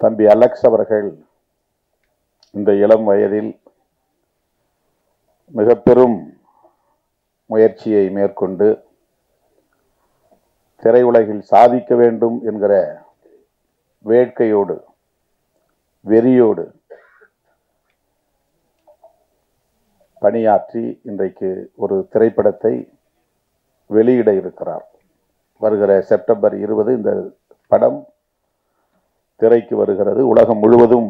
தம்பி அலெக்ஸ் அவர்கள் இந்த இளம் வயதில் மிக பெரும் முயற்சியை மேற்கொண்டு திரையுலகில் சாதிக்க வேண்டும் என்கிற வேட்கையோடு வெறியோடு பணியாற்றி இன்றைக்கு ஒரு திரைப்படத்தை வெளியிட இருக்கிறார். வருகிற செப்டம்பர் 20 இந்த படம் திரைக்கு வருகிறது. உலகம் முழுவதும்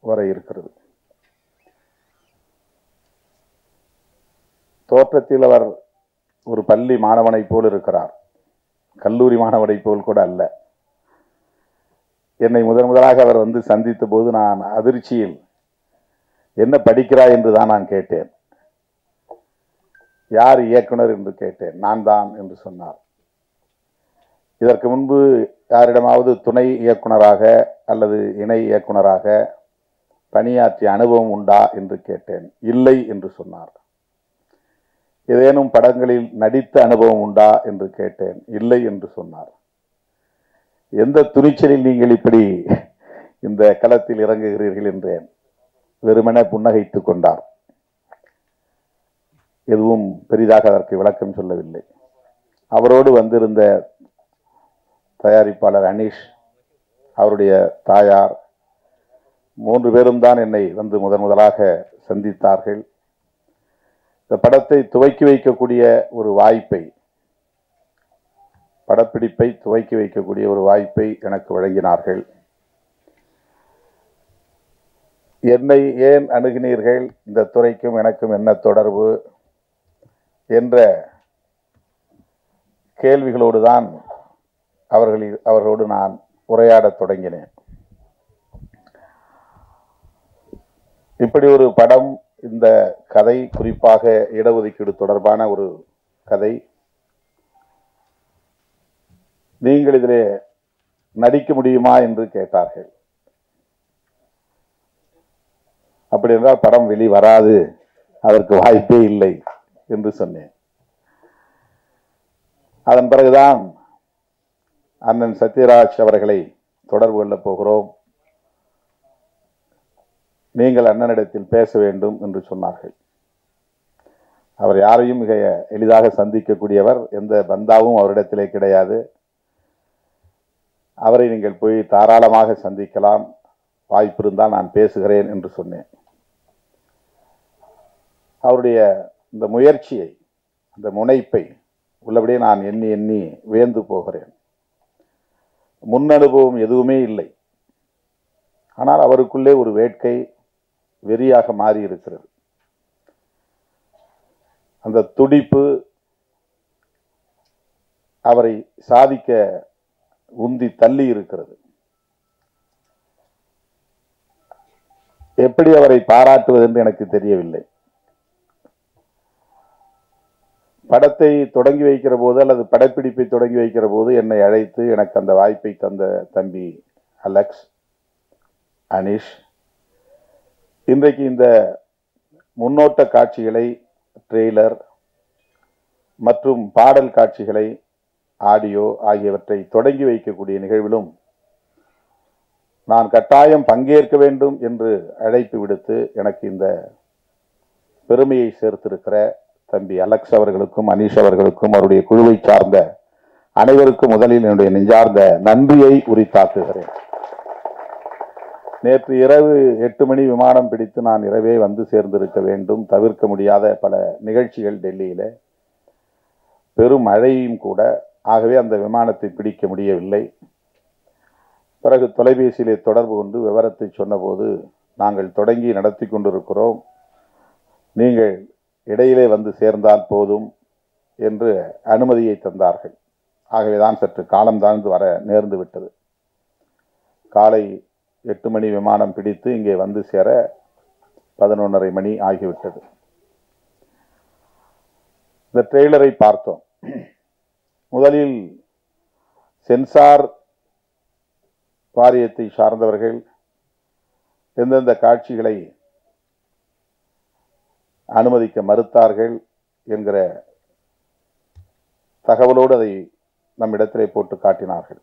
வர இருக்கிறது. தோற்றத்தில் அவர் ஒரு பள்ளி மாணவனை போல் இருக்கிறார். கல்லூரி மாணவனை போல் கூட அல்ல. என்னை முதலாக அவர் வந்து சந்தித்த போது நான் அதிர்ச்சியில் என்ன படிக்கிறாய் என்று தான் நான் கேட்டேன். யார் இயக்குனர் என்று கேட்டேன். நான் தான் என்று சொன்னார். இதற்கு முன்பு யாரிடமாவது துணை இயக்குனராக அல்லது இணை இயக்குனராக பணியாற்றிய அனுபவம் உண்டா என்று கேட்டேன். இல்லை என்று சொன்னார். ஏதேனும் படங்களில் நடித்த அனுபவம் உண்டா என்று கேட்டேன். இல்லை என்று சொன்னார். எந்த துணிச்சலில் நீங்கள் இப்படி இந்த களத்தில் இறங்குகிறீர்கள் என்றேன். வெறுமனே புன்னகைத்துக் கொண்டார். எதுவும் பெரிதாக அதற்கு விளக்கம் சொல்லவில்லை. அவரோடு வந்திருந்த தயாரிப்பாளர் அனீஷ், அவருடைய தாயார், 3 பேரும் தான் என்னை வந்து முதலாக சந்தித்தார்கள். இந்த படத்தை துவக்கி வைக்கக்கூடிய ஒரு வாய்ப்பை, படப்பிடிப்பை துவக்கி வைக்கக்கூடிய ஒரு வாய்ப்பை எனக்கு வழங்கினார்கள். என்னை ஏன் அணுகினீர்கள், இந்த துறைக்கும் எனக்கும் என்ன தொடர்பு என்ற கேள்விகளோடு தான் அவர்களோடு நான் உரையாடத் தொடங்கினேன். இப்படி ஒரு படம், இந்த கதை, குறிப்பாக இடஒதுக்கீடு தொடர்பான ஒரு கதை, நீங்கள் இதிலே நடிக்க முடியுமா என்று கேட்டார்கள். அப்படி என்றால் படம் வெளிவராது, அதற்கு வாய்ப்பே இல்லை என்று சொன்னேன். அதன் பிறகுதான் அண்ணன் சத்யராஜ் அவர்களை தொடர்பு கொள்ளப் போகிறோம், நீங்கள் அண்ணனிடத்தில் பேச வேண்டும் என்று சொன்னார்கள். அவர் யாரையும் மிக எளிதாக சந்திக்கக்கூடியவர். எந்த பந்தாவும் அவரிடத்திலே கிடையாது. அவரை நீங்கள் போய் தாராளமாக சந்திக்கலாம், வாய்ப்பு இருந்தால் நான் பேசுகிறேன் என்று சொன்னேன். அவருடைய இந்த முயற்சியை, அந்த முனைப்பை உள்ளபடியே நான் எண்ணி எண்ணி வியந்து போகிறேன். முன் அனுபவம் எதுவுமே இல்லை. ஆனால் அவருக்குள்ளே ஒரு வேட்கை, வெறியாக மாறி இருக்கிறது. அந்த துடிப்பு அவரை சாதிக்க உந்தி தள்ளி இருக்கிறது. எப்படி அவரை பாராட்டுவது என்று எனக்கு தெரியவில்லை. படத்தை தொடங்கி வைக்கிற போது அல்லது படப்பிடிப்பை தொடங்கி வைக்கிற போது என்னை அழைத்து எனக்கு அந்த வாய்ப்பை தந்த தம்பி அலெக்ஸ், அனீஷ், இன்றைக்கு இந்த முன்னோட்ட காட்சிகளை, ட்ரெய்லர் மற்றும் பாடல் காட்சிகளை, ஆடியோ ஆகியவற்றை தொடங்கி வைக்கக்கூடிய நிகழ்விலும் நான் கட்டாயம் பங்கேற்க வேண்டும் என்று அழைப்பு விடுத்து எனக்கு இந்த பெருமையை சேர்த்திருக்கிற தம்பி அலெக்ஸ் அவர்களுக்கும் அனீஷ் அவர்களுக்கும் அவருடைய குழுவை சார்ந்த அனைவருக்கும் முதலில் என்னுடைய நெஞ்சார்ந்த நன்றியை உரித்தாக்குகிறேன். நேற்று இரவு 8 மணி விமானம் பிடித்து நான் இரவே வந்து சேர்ந்திருக்க வேண்டும். தவிர்க்க முடியாத பல நிகழ்ச்சிகள் டெல்லியில, பெரும் மழையும் கூட. ஆகவே அந்த விமானத்தை பிடிக்க முடியவில்லை. பிறகு தொலைபேசியிலே தொடர்பு கொண்டு விவரத்தை சொன்னபோது, நாங்கள் தொடங்கி நடத்தி கொண்டிருக்கிறோம், நீங்கள் இடையிலே வந்து சேர்ந்தால் போதும் என்று அனுமதியை தந்தார்கள். ஆகவேதான் சற்று காலம் தாழ்ந்து வர நேர்ந்து விட்டது. காலை 8 மணி விமானம் பிடித்து இங்கே வந்து சேர 11:30 மணி ஆகிவிட்டது. இந்த ட்ரெய்லரை பார்த்தோம். முதலில் சென்சார் வாரியத்தை சார்ந்தவர்கள் எந்தெந்த காட்சிகளை அனுமதிக்க மறுத்தார்கள் என்கிற தகவலோடு அதை நம்மிடத்திலே போட்டு காட்டினார்கள்.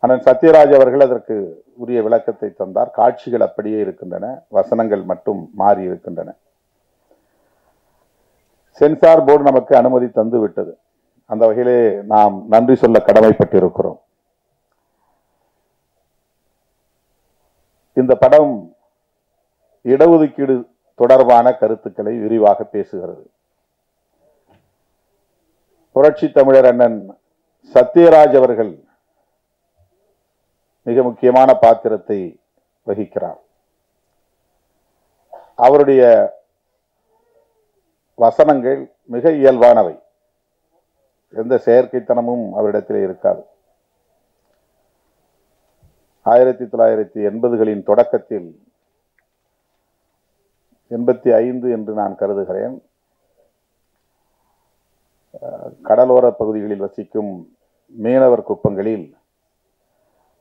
அண்ணன் சத்யராஜ் அவர்கள் அதற்கு உரிய விளக்கத்தை தந்தார். காட்சிகள் அப்படியே இருக்கின்றன, வசனங்கள் மட்டும் மாறி இருக்கின்றன. சென்சார் போர்டு நமக்கு அனுமதி தந்து விட்டது. அந்த வகையிலே நாம் நன்றி சொல்ல கடமைப்பட்டிருக்கிறோம். இந்த படம் இடஒதுக்கீடு தொடர்பான கருத்துக்களை விரிவாக பேசுகிறது. புரட்சி தமிழர் அண்ணன் சத்யராஜ் அவர்கள் மிக முக்கியமான பாத்திரத்தை வகிக்கிறார். அவருடைய வசனங்கள் மிக இயல்பானவை, எந்த செயற்கைத்தனமும் அவரிடத்திலே இருக்காது. 1980களின் தொடக்கத்தில் 85 என்று நான் கருதுகிறேன், கடலோர பகுதிகளில் வசிக்கும் மீனவர் குப்பங்களில்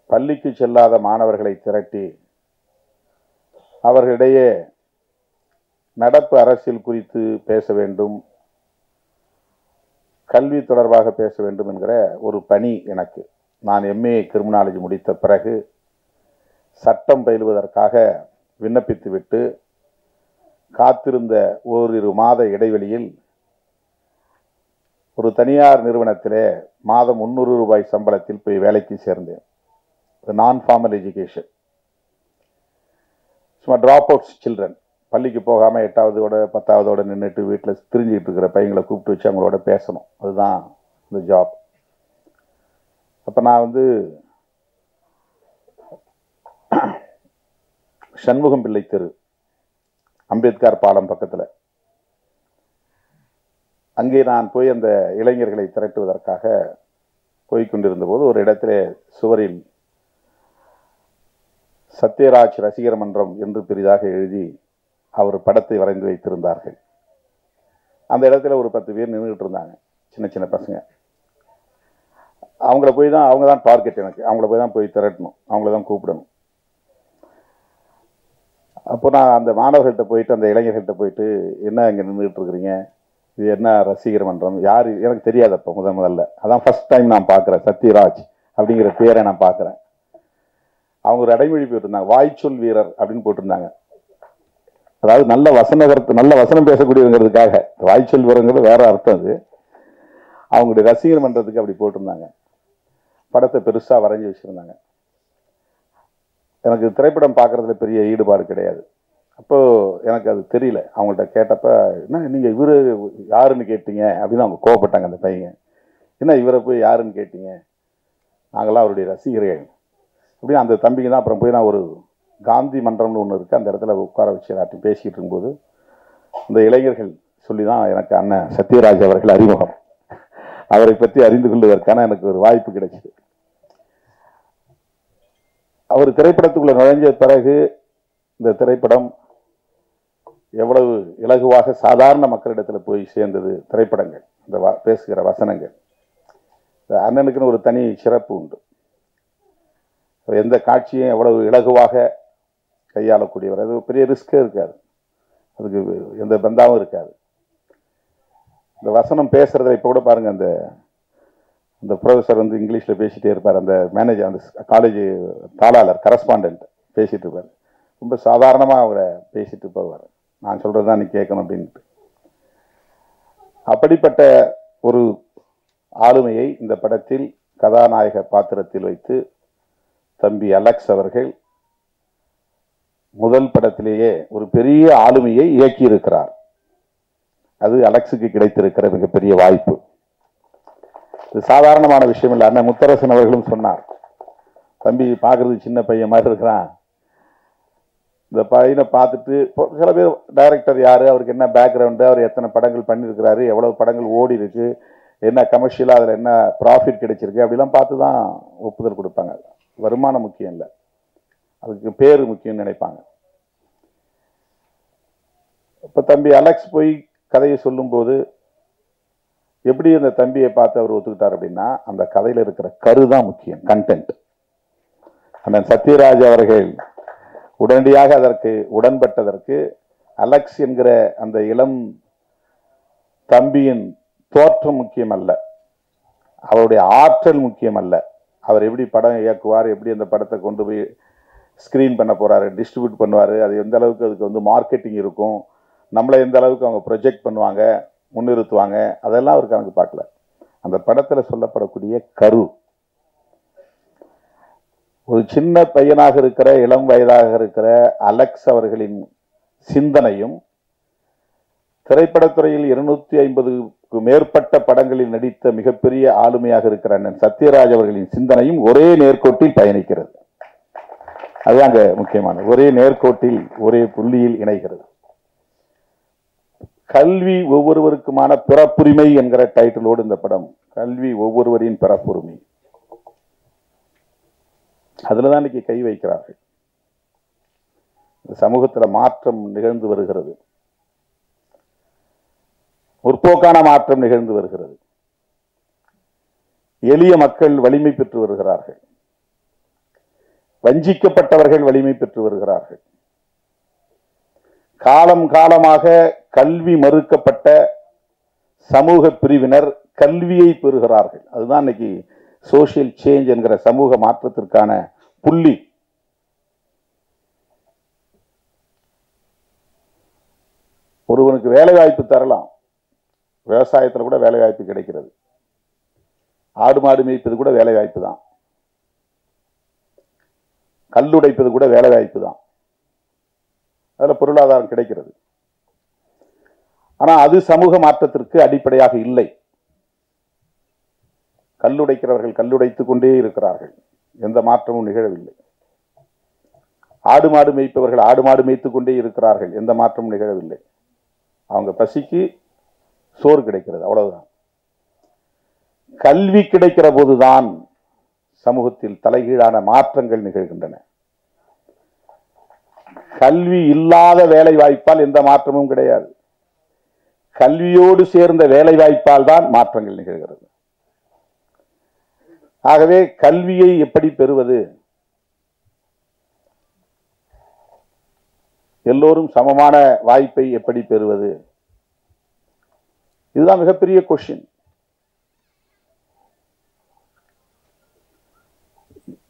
பள்ளிக்கு செல்லாத மாணவர்களை திரட்டி அவர்களிடையே நடப்பு அரசியல் குறித்து பேச வேண்டும், கல்வி தொடர்பாக பேச வேண்டும் என்கிற ஒரு பணி எனக்கு. நான் MA கிரிமினாலஜி முடித்த பிறகு சட்டம் பயிலுவதற்காக விண்ணப்பித்துவிட்டு காத்திருந்த ஓரிரு மாத இடைவெளியில் ஒரு தனியார் நிறுவனத்திலே மாதம் 300 ரூபாய் சம்பளத்தில் போய் வேலைக்கு சேர்ந்தேன். நான் ஃபார்மல் எஜுகேஷன், சும்மா ட்ராப் அவுட்ஸ் சில்ட்ரன், பள்ளிக்கு போகாமல் 8ஆவதோட 10ஆவதோட நின்றுட்டு வீட்டில் திரிஞ்சிட்டு இருக்கிற பையங்களை கூப்பிட்டு வச்சு அவங்களோட பேசணும். அதுதான் இந்த ஜாப். அப்போ நான் சண்முகம் பிள்ளை தெரு, அம்பேத்கர் பாலம் பக்கத்தில், அங்கே நான் போய் அந்த இளைஞர்களை திரட்டுவதற்காக போய்கொண்டிருந்த போது ஒரு இடத்துல சுவரில் சத்யராஜ் ரசிகர் மன்றம் என்று பெரிதாக எழுதி அவர் படத்தை வரைந்து வைத்திருந்தார்கள். அந்த இடத்துல ஒரு 10 பேர் நின்றுட்டு இருந்தாங்க, சின்ன சின்ன பசங்க. அவங்க தான் டார்கெட் எனக்கு. அவங்கள போய் தான் போய் திரட்டணும், அவங்கள தான் கூப்பிடணும். அப்போ நான் அந்த மாணவர்கள்ட்ட போயிட்டு, அந்த இளைஞர்கள்ட்ட போயிட்டு, என்ன இங்கே நின்றுட்டு இருக்கிறீங்க, இது என்ன ரசிகர் மன்றம், யார் எனக்கு தெரியாது. அப்போ முதல்ல அதான் ஃபர்ஸ்ட் டைம் நான் பார்க்குறேன், சத்யராஜ் அப்படிங்கிற பேரை நான் பார்க்குறேன். அவங்க ஒரு அடைமொழி போட்டிருந்தாங்க, வாய்ச்சொல் வீரர் அப்படின்னு போட்டிருந்தாங்க. அதாவது நல்ல வசனம் பேசக்கூடியவங்கிறதுக்காக. வாய்ச்சொல் வீரங்கிறது வேற அர்த்தம். அது அவங்களுடைய ரசிகர் மன்றத்துக்கு அப்படி போட்டிருந்தாங்க. படத்தை பெருசாக வரைஞ்சி வச்சுருந்தாங்க. எனக்கு திரைப்படம் பார்க்குறதுல பெரிய ஈடுபாடு கிடையாது. அப்போது எனக்கு அது தெரியல. அவங்கள்ட்ட கேட்டப்ப, என்ன நீங்கள் இவரு யாருன்னு கேட்டீங்க அப்படின்னு அவங்க கோவப்பட்டாங்க. அந்த பையன், என்ன இவரை போய் யாருன்னு கேட்டீங்க, நாங்களாம் அவருடைய ரசிகர்கள் அப்படின்னு. அந்த தம்பிக்கு தான் அப்புறம் போய் நான் ஒரு காந்தி மன்றம்னு ஒன்று இருக்குது, அந்த இடத்துல உட்கார வச்சு எல்லாத்தையும் பேசிகிட்டு இருக்கும்போது இந்த இளைஞர்கள் சொல்லி தான் எனக்கு அண்ணன் சத்யராஜ் அவர்கள் அறிமுகம். அவரை பற்றி அறிந்து கொள்வதற்கான எனக்கு ஒரு வாய்ப்பு கிடைச்சிது. அவர் திரைப்படத்துக்குள்ள நுழைஞ்ச பிறகு இந்த திரைப்படம் எவ்வளவு இலகுவாக சாதாரண மக்களிடத்தில் போய் சேர்ந்தது. திரைப்படங்கள், இந்த பேசுகிற வசனங்கள், அண்ணனுக்குன்னு ஒரு தனி சிறப்பு உண்டு. எந்த காட்சியும் எவ்வளவு இலகுவாக கையாளக்கூடியவர். அது பெரிய ரிஸ்கே இருக்காது, அதுக்கு எந்த பந்தாவும் இருக்காது. இந்த வசனம் பேசுறத இப்போ கூட பாருங்க, அந்த ப்ரொஃபஸர் இங்கிலீஷில் பேசிகிட்டே இருப்பார், அந்த மேனேஜர், அந்த காலேஜ் தாளாளர், கரஸ்பாண்டன்ட் பேசிகிட்டு இருப்பார். ரொம்ப சாதாரணமாக அவரை பேசிட்டு போவார், நான் சொல்கிறது தான் நீ கேட்கணும் அப்படின்ட்டு. அப்படிப்பட்ட ஒரு ஆளுமையை இந்த படத்தில் கதாநாயக பாத்திரத்தில் வைத்து தம்பி அலெக்ஸ் அவர்கள் முதல் படத்திலேயே ஒரு பெரிய ஆளுமையை இயக்கியிருக்கிறார். அது அலெக்ஸுக்கு கிடைத்திருக்கிற மிகப்பெரிய வாய்ப்பு. இது சாதாரணமான விஷயம் இல்லை. அண்ணன் முத்தரசன் அவர்களும் சொன்னார், தம்பி பார்க்கறது சின்ன பையன் மாதிரி இருக்கிறான், இந்த பையனை பார்த்துட்டு சில பேர் டைரக்டர் யாரு, அவருக்கு என்ன பேக்ரவுண்டு, அவர் எத்தனை படங்கள் பண்ணியிருக்கிறாரு, எவ்வளவு படங்கள் ஓடி இருக்கு, என்ன கமர்ஷியலாக அதில் என்ன ப்ராஃபிட் கிடைச்சிருக்கு, அப்படிலாம் பார்த்து தான் ஒப்புதல் கொடுப்பாங்க. வருமானம் முக்கியம் இல்லை, அதுக்கு பேரு முக்கியம்னு நினைப்பாங்க. இப்போ தம்பி அலெக்ஸ் போய் கதையை சொல்லும்போது எப்படி அந்த தம்பியை பார்த்து அவர் ஒத்துக்கிட்டார் அப்படின்னா, அந்த கதையில் இருக்கிற கரு தான் முக்கியம், கண்டென்ட். அந்த சத்யராஜ் அவர்கள் உடனடியாக அதற்கு உடன்பட்டதற்கு அலெக்ஸ் என்கிற அந்த இளம் தம்பியின் தோற்றம் முக்கியம் அல்ல, அவருடைய ஆற்றல் முக்கியம் அல்ல, அவர் எப்படி படம் இயக்குவார், எப்படி அந்த படத்தை கொண்டு போய் ஸ்க்ரீன் பண்ண போகிறாரு, டிஸ்ட்ரிபியூட் பண்ணுவார், அது எந்த அளவுக்கு அதுக்கு வந்து மார்க்கெட்டிங் இருக்கும், நம்மளை எந்த அளவுக்கு அவங்க ப்ரொஜெக்ட் பண்ணுவாங்க, முன்னிறுத்துவாங்க, அதெல்லாம் அவர் கணக்கு பார்க்கல. அந்த படத்தில் சொல்லப்படக்கூடிய கரு, ஒரு சின்ன பையனாக இருக்கிற, இளம் வயதாக இருக்கிற அலெக்ஸ் அவர்களின் சிந்தனையும், திரைப்படத்துறையில் 250க்கு மேற்பட்ட படங்களில் நடித்த மிகப்பெரிய ஆளுமையாக இருக்கிற அண்ணன் சத்யராஜ் அவர்களின் சிந்தனையும் ஒரே நேர்கோட்டில் பயணிக்கிறது. அதுதான் அங்க முக்கியமானது. ஒரே நேர்கோட்டில், ஒரே புள்ளியில் இணைகிறது. கல்வி ஒவ்வொருவருக்குமான பிறப்புரிமை என்கிற டைட்டிலோடு இந்த படம், கல்வி ஒவ்வொருவரின் பிறப்புரிமை, அதுலதான் இன்னைக்கு கை வைக்கிறார்கள். சமூகத்தில் மாற்றம் நிகழ்ந்து வருகிறது, முற்போக்கான மாற்றம் நிகழ்ந்து வருகிறது. எளிய மக்கள் வலிமை பெற்று வருகிறார்கள், வஞ்சிக்கப்பட்டவர்கள் வலிமை பெற்று வருகிறார்கள். காலம் காலமாக கல்வி மறுக்கப்பட்ட சமூக பிரிவினர் கல்வியை பெறுகிறார்கள். அதுதான் இன்னைக்கு சோசியல் சேஞ்ச் என்கிற சமூக மாற்றத்திற்கான புள்ளி. ஒருவனுக்கு வேலை வாய்ப்பு தரலாம், விவசாயத்தில் கூட வேலை வாய்ப்பு கிடைக்கிறது, ஆடு மாடு மேய்ப்பது கூட வேலை வாய்ப்பு தான், கல்லுடைப்பது கூட வேலை வாய்ப்பு தான், அதில் பொருளாதாரம் கிடைக்கிறது. ஆனால் அது சமூக மாற்றத்திற்கு அடிப்படையாக இல்லை. கல்லுடைக்கிறவர்கள் கல்லுடைத்துக் கொண்டே இருக்கிறார்கள், எந்த மாற்றமும் நிகழவில்லை. ஆடு மாடு மேய்ப்பவர்கள் ஆடு மாடு மேய்த்துக் கொண்டே இருக்கிறார்கள், எந்த மாற்றமும் நிகழவில்லை. அவங்க பசிக்கு சோறு கிடைக்கிறது, அவ்வளவுதான். கல்வி கிடைக்கிற போதுதான் சமூகத்தில் தலைகீழான மாற்றங்கள் நிகழ்கின்றன. கல்வி இல்லாத வேலை வாய்ப்பால் எந்த மாற்றமும் கிடையாது. கல்வியோடு சேர்ந்த வேலை வாய்ப்பால் தான் மாற்றங்கள் நிகழ்கிறது. ஆகவே கல்வியை எப்படி பெறுவது, எல்லோரும் சமமான வாய்ப்பை எப்படி பெறுவது, இதுதான் மிகப்பெரிய கொஸ்டின்.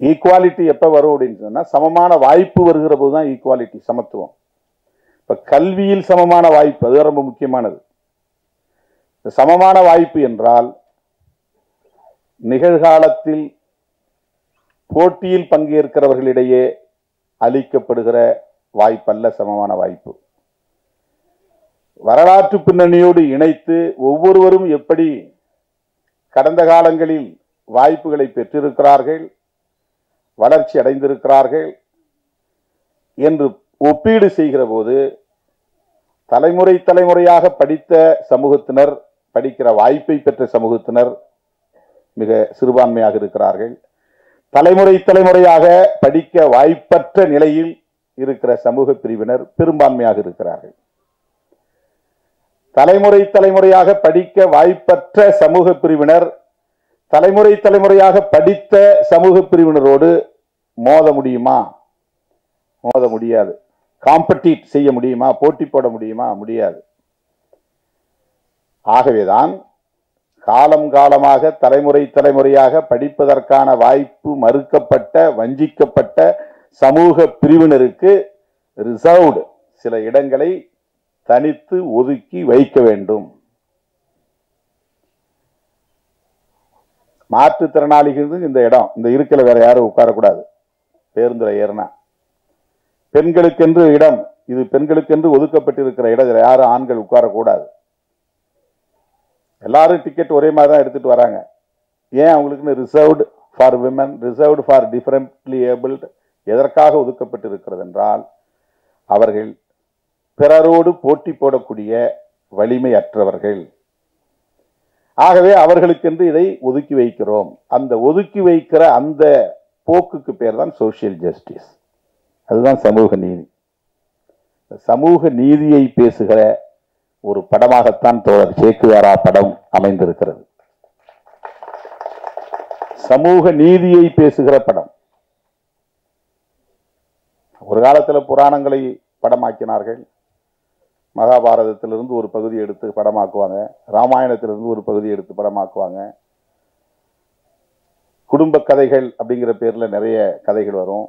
ஈக்குவாலிட்டி எப்ப வரும் அப்படின்னு சொன்னா, சமமான வாய்ப்பு வருகிற போதுதான் ஈக்குவாலிட்டி, சமத்துவம். இப்ப கல்வியில் சமமான வாய்ப்பு, அது ரொம்ப முக்கியமானது. சமமான வாய்ப்பு என்றால் நிகழ்காலத்தில் போட்டியில் பங்கேற்கிறவர்களிடையே அளிக்கப்படுகிற வாய்ப்பல்ல சமமான வாய்ப்பு. வரலாற்று பின்னணியோடு இணைத்து ஒவ்வொருவரும் எப்படி கடந்த காலங்களில் வாய்ப்புகளை பெற்றிருக்கிறார்கள், வளர்ச்சி அடைந்திருக்கிறார்கள் என்று ஒப்பீடு செய்கிற போது தலைமுறை தலைமுறையாக படித்த சமூகத்தினர், படிக்கிற வாய்ப்பை பெற்ற சமூகத்தினர் மிக சிறுபான்மையாக இருக்கிறார்கள். தலைமுறை தலைமுறையாக படிக்க வாய்ப்பற்ற நிலையில் இருக்கிற சமூக பிரிவினர் பெரும்பான்மையாக இருக்கிறார்கள். தலைமுறை தலைமுறையாக படிக்க வாய்ப்பற்ற சமூக பிரிவினர் தலைமுறை தலைமுறையாக படித்த சமூக பிரிவினரோடு மோத முடியுமா? மோத முடியாது. காம்படிட் செய்ய முடியுமா? போட்டி போட முடியுமா? முடியாது. ஆகவேதான் காலம் காலமாக தலைமுறை தலைமுறையாக படிப்பதற்கான வாய்ப்பு மறுக்கப்பட்ட, வஞ்சிக்கப்பட்ட சமூக பிரிவினருக்கு ரிசர்வ்டு சில இடங்களை தனித்து ஒதுக்கி வைக்க வேண்டும். மாற்றுத்திறனாளிகளுக்கு இந்த இடம், இந்த இருக்கையில் வேற யாரும் உட்காரக்கூடாது. பேருந்துல ஏறினா பெண்களுக்கென்று இடம், இது பெண்களுக்கென்று ஒதுக்கப்பட்டிருக்கிற இடம், இதில் யாரும் ஆண்கள் உட்காரக்கூடாது. எல்லாரும் டிக்கெட் ஒரே மாதிரி தான் எடுத்துட்டு வராங்க. ஏன் அவங்களுக்குன்னு reserved for women, reserved for differently abled எதற்காக ஒதுக்கப்பட்டிருக்கிறது என்றால், அவர்கள் பிறரோடு போட்டி போடக்கூடிய வலிமை அற்றவர்கள். ஆகவே அவர்களுக்கென்று இதை ஒதுக்கி வைக்கிறோம். அந்த ஒதுக்கி வைக்கிற அந்த போக்குக்கு பேர் தான் சோசியல் ஜஸ்டிஸ். அதுதான் சமூக நீதி. சமூக நீதியை பேசுகிற ஒரு படமாகத்தான் தோழர் சேக்குவேரா படம் அமைந்திருக்கிறது. சமூக நீதியை பேசுகிற படம். ஒரு காலத்தில் புராணங்களை படமாக்கினார்கள். மகாபாரதத்திலிருந்து ஒரு பகுதி எடுத்து படமாக்குவாங்க, ராமாயணத்திலிருந்து ஒரு பகுதி எடுத்து படமாக்குவாங்க. குடும்ப கதைகள் அப்படிங்கிற பேர்ல நிறைய கதைகள் வரும்.